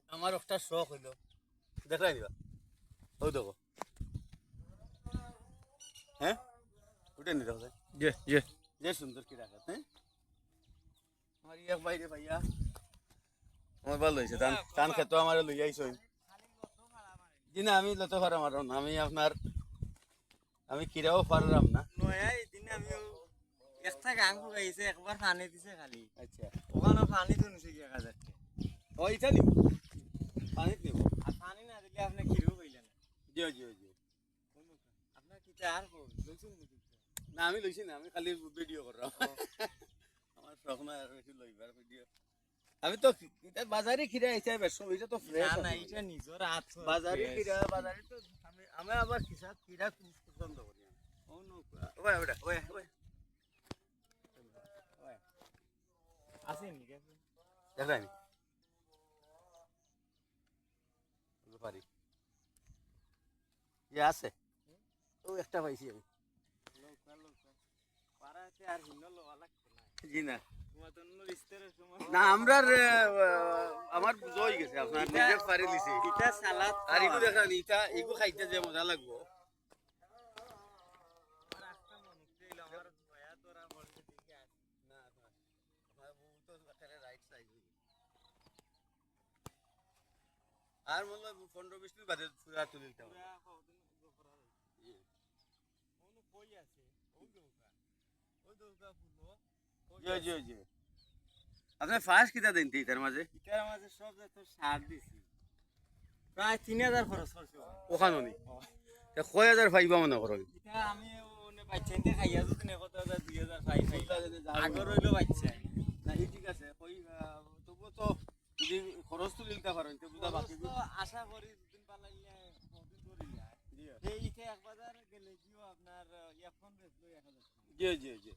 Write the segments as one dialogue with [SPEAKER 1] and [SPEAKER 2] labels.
[SPEAKER 1] আমার একটা শখ হইল দেখাই দিবা ও দেখো হ্যাঁ উঠে নি দেখো
[SPEAKER 2] জি জি
[SPEAKER 1] যে সুন্দর কি রাখা হ্যাঁ আমার এক বাইরে ভাইয়া আমার ভালো হয়েছে ধান ধান খেত আমার লই আইসই জি না আমি লতো ফারাম আর না আমি আপনার আমি কিরাও ফারাম না
[SPEAKER 2] নয়াই দিন আমি একটা গান গাইছে একবার পানি দিছে খালি
[SPEAKER 1] আচ্ছা
[SPEAKER 2] ওখানে পানি তো নিছে 1000
[SPEAKER 1] ও এটা নিব পানিত নিব
[SPEAKER 2] আর পানি না দিলে আপনি কিরু কইলেন
[SPEAKER 1] জি জি জি
[SPEAKER 2] আপনার কিটা আর লইছুন নাকি
[SPEAKER 1] না আমি লইছি না আমি খালি ভিডিও করলাম আমার শখ না আর বেশি লইবার ভিডিও আমি তো এটা বাজারে খিরা আইছে বেশ এটা তো ফ্রেশ
[SPEAKER 2] না এটা নিজর হাত
[SPEAKER 1] বাজারে খিরা বাজারে তো আমি আবার কিসা খিরা খুব পছন্দ করি ও নো ওই ওটা ওই ওই
[SPEAKER 2] আছে নি
[SPEAKER 1] দেখাই পারি যে আছে ও একটা পাইছি আমি
[SPEAKER 2] পারাতে আর হিন্ন লওয়া লাগতো না
[SPEAKER 1] জি না
[SPEAKER 2] তোমার তো অন্য রিস্তের সময়
[SPEAKER 1] না আমরার আমার বুঝ হয়ে গেছে আপনার নিজে পারি লিছি
[SPEAKER 2] এটা সালাদ
[SPEAKER 1] আর ইগু দেখান ইটা ইগু খাইতে যে মজা লাগবো
[SPEAKER 2] রাস্তা মনে কইল আমার দয়া তোরা বলতে দিকে আছে
[SPEAKER 1] না আমার বউ তো একেবারে রাইট সাইড আর মনে 15-20 মিনিট বাদে পুরা তুলে দিতে হবে
[SPEAKER 2] পুরা কতদিন গোফরা ওনো কই আছে ওই দৌকা ফুলো
[SPEAKER 1] জি জি জি আপনি ফার্স্ট কিটা দেন তার মাঝে
[SPEAKER 2] ইটার মাঝে সব যত সার দিছি প্রায় 3000 খরচ করছে
[SPEAKER 1] ওখানে নি কয় হাজার পাইবা মনে করো
[SPEAKER 2] এটা আমি ওনে বাচ্চা নিতে খাইয়া যদি নে কত 2000 পাই আগর হইলো বাচ্চা
[SPEAKER 1] না ঠিক আছে কই তবু তো যদি খরচ তুলে দিতে পারেন তো বুঝা বাকি
[SPEAKER 2] তো আশা করি দুদিন পালাইলে কতদিন ধরিয়া এই ইতে এক বাজার গেলে জিও আপনার এখন বেচলো 1000
[SPEAKER 1] জি জি জি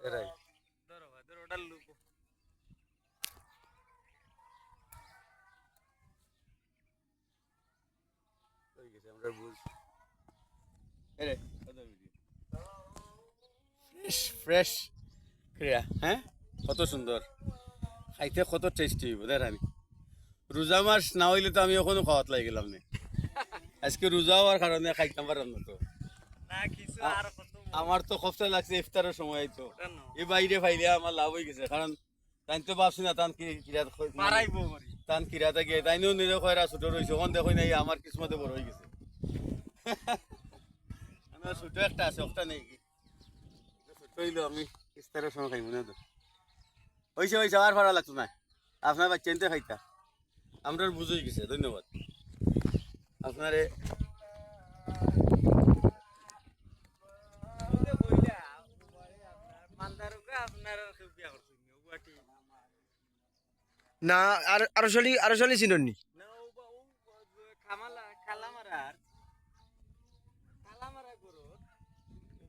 [SPEAKER 1] এরাই
[SPEAKER 2] ধরো ধরো ওটা লুকো
[SPEAKER 1] হয়ে গেছে আমরা বুঝ এরে কত ভিডিও ফ্রেশ ফ্রেশ ক্রিয়া হ্যাঁ কত সুন্দর খাইতে কত টেস্টি হইব দেখানি রোজা মাস না হইলে তো আমি এখনো খাওয়াত লাগি গেলাম না আজকে রোজা হওয়ার কারণে খাইতাম পারলাম না তো
[SPEAKER 2] না কিছু আর কত
[SPEAKER 1] আমার তো কষ্ট লাগছে ইফতারের সময় তো
[SPEAKER 2] কেন
[SPEAKER 1] এই বাইরে ফাইলে আমার লাভ হয়ে গেছে কারণ তাই তো ভাবছি না তান কিরাত
[SPEAKER 2] মারাইবো করি
[SPEAKER 1] তান কিরাতে গিয়ে তাইও নিজে খয়রা ছোট রয়েছে ওখান দেখো নাই আমার কিসমতে বড় হয়ে গেছে আমার ছোট একটা আছে ওটা নেই কি ছোট হইলো আমি ইফতারের সময় খাইব না তো হয়েছে হয়েছে আর ভাড়া লাগতো না আপনার বাচ্চা এনতে খাইতা আমরা বুঝে গেছে ধন্যবাদ আপনারে
[SPEAKER 2] ওতে কইলা ওবারে আপনার মালদারকে আপনার বিয়া করছেন গুয়াহাটি
[SPEAKER 3] না আরো চলি চিননি
[SPEAKER 2] না ও কালামারার করো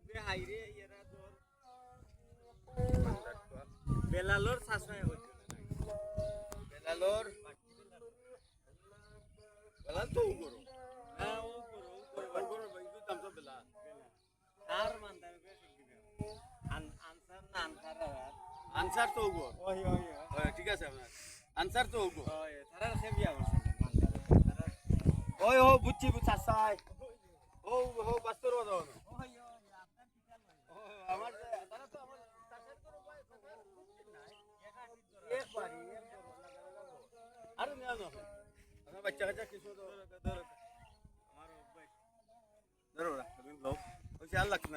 [SPEAKER 2] বে হাইরে এরা তোর বেলালোর শাসনায় হইতো
[SPEAKER 1] বেলালোর বেলা তো করো
[SPEAKER 2] না ও করো
[SPEAKER 1] বেলা
[SPEAKER 2] আর মালদারকে আনসার না আনসার আর
[SPEAKER 1] আনসার তো গো
[SPEAKER 2] ওই
[SPEAKER 1] ঠিক আছে আপনার আনসার তো গো
[SPEAKER 2] ওই তারা সে বিয়া করছেন মালদার
[SPEAKER 1] ওই ও বুঝছি বুঝছি সাই ও ও বাস্তর দাও
[SPEAKER 2] ওই আপনার কিতাল
[SPEAKER 1] ও আমার তারা তো আমার চাষের করো ভাই নাই একবারই আর না না আমার বাচ্চা কাচ্চা কিছু তো
[SPEAKER 2] আমার
[SPEAKER 1] ধরো ধরো লোক ওই চাল লাগছে না